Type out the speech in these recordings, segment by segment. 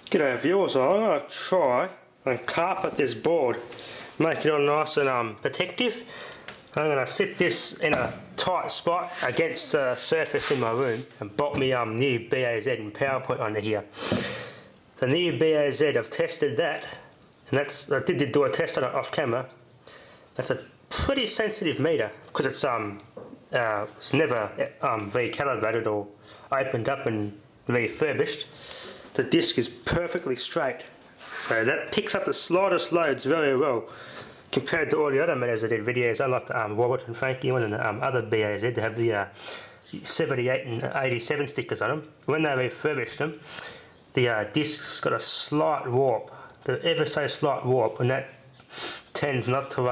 G'day viewers, I'm going to try and carpet this board, make it all nice and protective. I'm going to sit this in a tight spot against the surface in my room and bolt me new BAZ and PowerPoint under here. The new BAZ, I've tested that, and I did do a test on it off camera. That's a pretty sensitive meter because it's never recalibrated or opened up and refurbished. The disc is perfectly straight, so that picks up the slightest loads very well compared to all the other meters I did videos. I like the Robert and Frankie one and the other BAZ. They have the 78 and 87 stickers on them. When they refurbished them, the disc's got a slight warp, the ever so slight warp, and that tends not to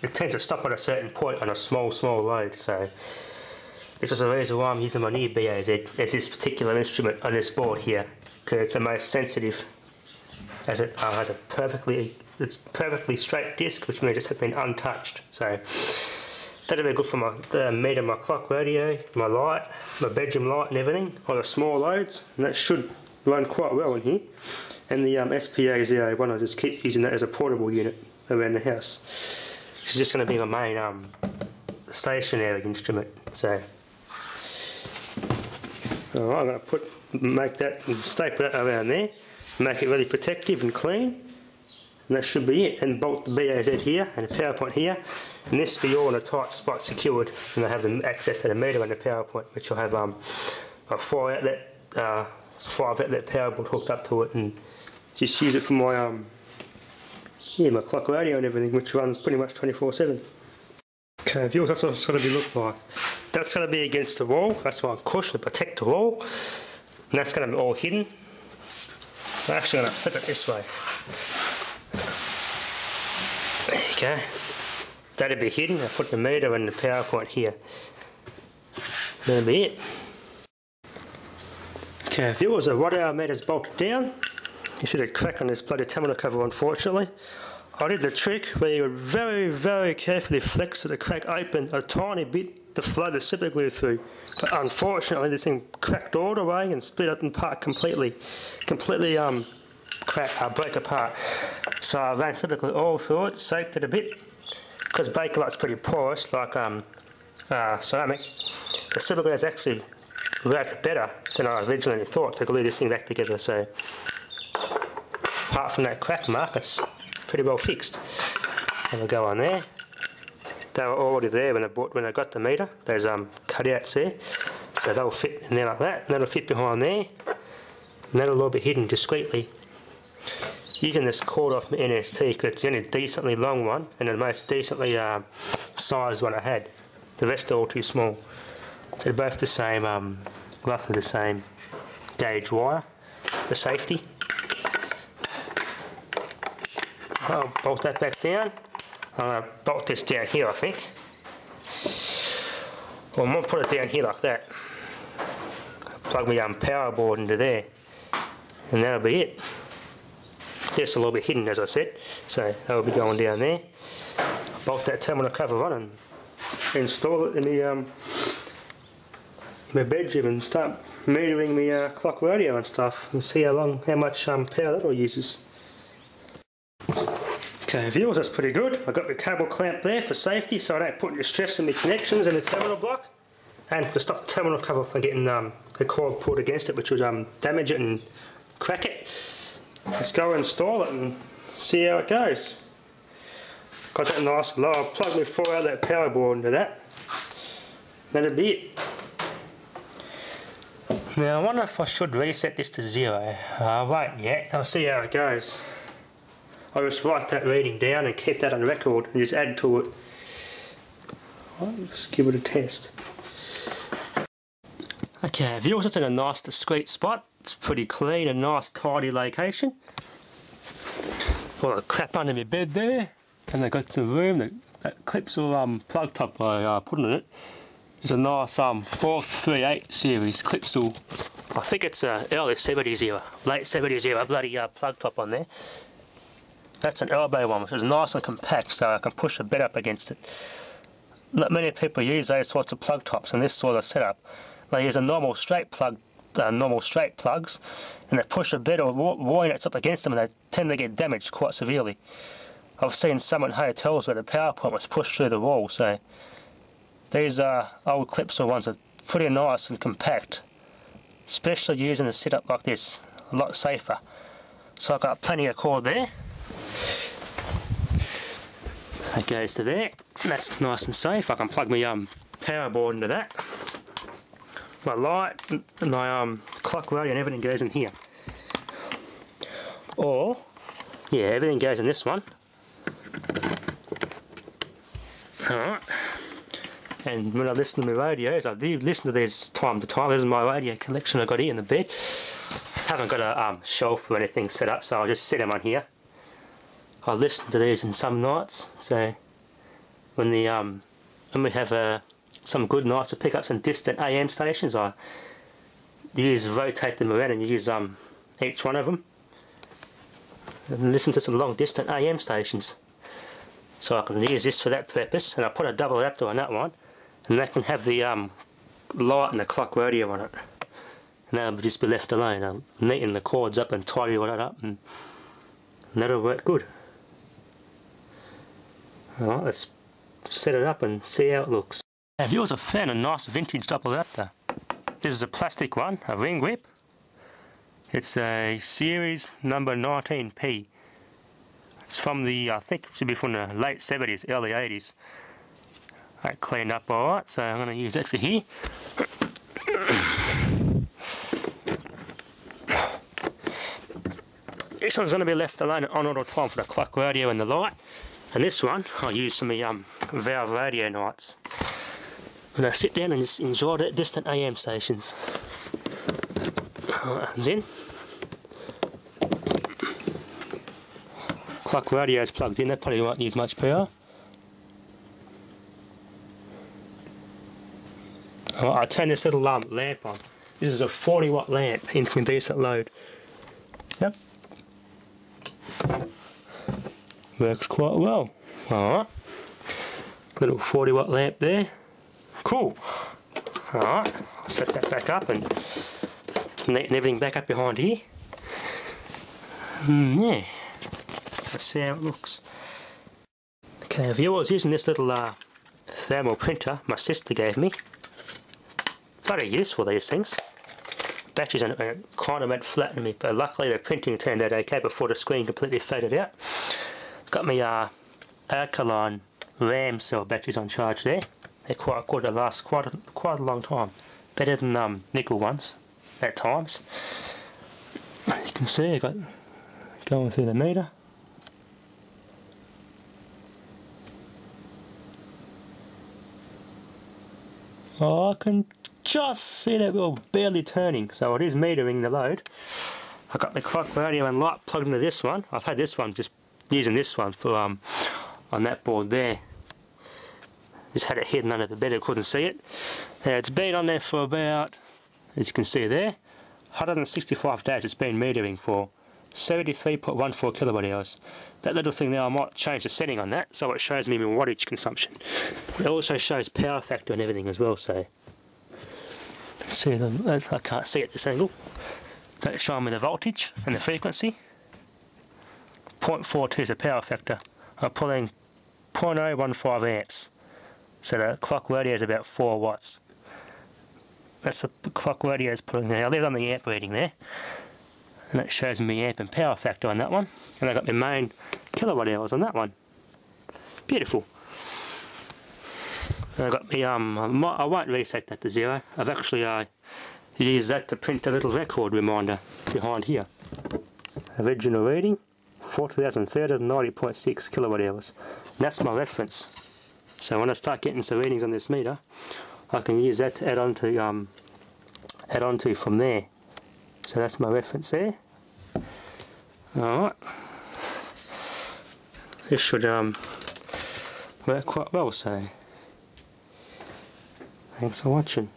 it tends to stop at a certain point on a small load. So this is the reason why I'm using my new BAZ as this particular instrument on this board here, because it's the most sensitive, as it has a perfectly straight disc, which means it's been untouched. So that'll be good for the meter, my clock radio, my light, my bedroom light and everything, on the small loads, and that should run quite well in here. And the SPA01, I just keep using that as a portable unit around the house. This is just going to be my main stationary instrument. So alright, I'm going to make that and staple that around there, make it really protective and clean, and that should be it. And bolt the BAZ here and the PowerPoint here, and this will be all in a tight spot secured, and I have the access to the meter and the PowerPoint, which will have a 5-outlet power board hooked up to it, and just use it for my my clock radio and everything, which runs pretty much 24/7. Okay, viewers, that's what it's going to look like. That's going to be against the wall. That's my cushion to protect the wall, and that's going to be all hidden. I'm actually going to flip it this way. There you go. That'll be hidden. I'll put the meter and the PowerPoint here. That'll be it. Okay, viewers, the Watthour meter's bolted down. You see the crack on this bloody terminal cover, unfortunately. I did the trick where you would very carefully flex so the crack opened a tiny bit to flow the super glue through. But unfortunately this thing cracked all the way and split up in part completely break apart. So I ran super glue all through it, soaked it a bit. Because Bakelite's pretty porous, like ceramic, the super glue has actually worked better than I originally thought to glue this thing back together. So apart from that crack mark, it's pretty well fixed. And we'll go on there. They were already there when I got the meter. Those cutouts there, so they'll fit in there like that. And that'll fit behind there, and that'll all be hidden discreetly. Using this cord off my NST because it's the only decently long one and the most decently sized one I had. The rest are all too small. So they're both the same, roughly the same gauge wire for safety. I'll bolt that back down. I'm going to bolt this down here, I think. Well, I'm going to put it down here like that. Plug my power board into there, and that'll be it. This will all be hidden, as I said, so that'll be going down there. Bolt that terminal cover on and install it in my bedroom and start metering my clock radio and stuff, and see how much power that all uses. Okay, viewers, that's pretty good. I've got the cable clamp there for safety so I don't put any stress on the connections in the terminal block, and to stop the terminal cover from getting the cord pulled against it, which would damage it and crack it. Let's go install it and see how it goes. Got that nice low. I'll plug my 4-outlet power board into that. That'll be it. Now I wonder if I should reset this to 0. I won't yet. I'll see how it goes. I'll just write that reading down and keep that on record and just add to it. Let's give it a test. Okay, viewers, it's in a nice discreet spot. It's pretty clean and nice tidy location. Got the crap under my bed there, and I got some room. That clipsal plug top I put in it is a nice 438 series clipsal. I think it's early 70s era, late 70s era bloody plug top on there. That's an elbow one, which is nice and compact, so I can push a bed up against it. Not many people use those sorts of plug tops in this sort of setup. They use a normal straight plug normal straight plugs, and they push a bit or wire nets up against them, and they tend to get damaged quite severely. I've seen some in hotels where the power point was pushed through the wall, so these old clips are ones that are pretty nice and compact, especially using a setup like this, a lot safer. So I've got plenty of cord there. That goes to there. That's nice and safe. I can plug my power board into that. My light, my clock radio and everything goes in here. Or, yeah, everything goes in this one. Alright. And when I listen to my radios, I do listen to these time to time. This is my radio collection I got here in the bed. I haven't got a shelf or anything set up, so I'll just set them on here. I listen to these in some nights, so when we have some good nights to pick up some distant AM stations, I rotate them around and use each one of them and listen to some long distant AM stations. So I can use this for that purpose, and I put a double adapter on that one, and that can have the light and the clock radio on it, and that'll just be left alone. I'll neaten the cords up and tidy all that up, and that'll work good. Alright, let's set it up and see how it looks. If yours have found a nice vintage double adapter, this is a plastic one, a ring whip. It's a series number 19P. It's from the, I think it should be from the late 70s, early 80s. That cleaned up alright, so I'm going to use that for here. This one's going to be left alone on all the time for the clock radio and the light. And this one I use for my valve radio nights, when I sit down and just enjoy the distant AM stations. And then clock radio is plugged in, that probably won't use much power. I turn this little lamp on. This is a 40-watt lamp, incandescent load. Yep. Works quite well. Alright. Little 40-watt lamp there. Cool. Alright. I'll set that back up and neaten everything back up behind here. Yeah. Let's see how it looks. Okay, viewers, using this little thermal printer my sister gave me. Very useful, these things. Batteries on it kind of went flat on me, but luckily the printing turned out okay before the screen completely faded out. Got my alkaline RAM cell batteries on charge there. They're quite good, they last quite a long time. Better than nickel ones at times. As you can see, I got going through the meter. Oh, I can just see that wheel barely turning, so it is metering the load. I got my clock radio and light plugged into this one. I've had this one, just using this one for on that board there. Just had it hidden under the bed, I couldn't see it. Now it's been on there for about, as you can see there, 165 days it's been metering for, 73.14 kilowatt hours. That little thing there, I might change the setting on that so it shows me my wattage consumption. It also shows power factor and everything as well, so see them. I can't see at this angle. That's showing me the voltage and the frequency. 0.42 is the power factor. I'm pulling 0.015 amps. So the clock radio is about 4 watts. That's the clock radio is pulling there. I leave it on the amp reading there. And that shows me amp and power factor on that one. And I got my main kilowatt hours on that one. Beautiful. And I got me I won't reset that to 0. I've actually used that to print a little record reminder behind here. Original reading 4030.90.6 kilowatt hours. And that's my reference. So when I start getting some readings on this meter, I can use that to add on to from there. So that's my reference there. Alright. This should work quite well, so thanks for watching.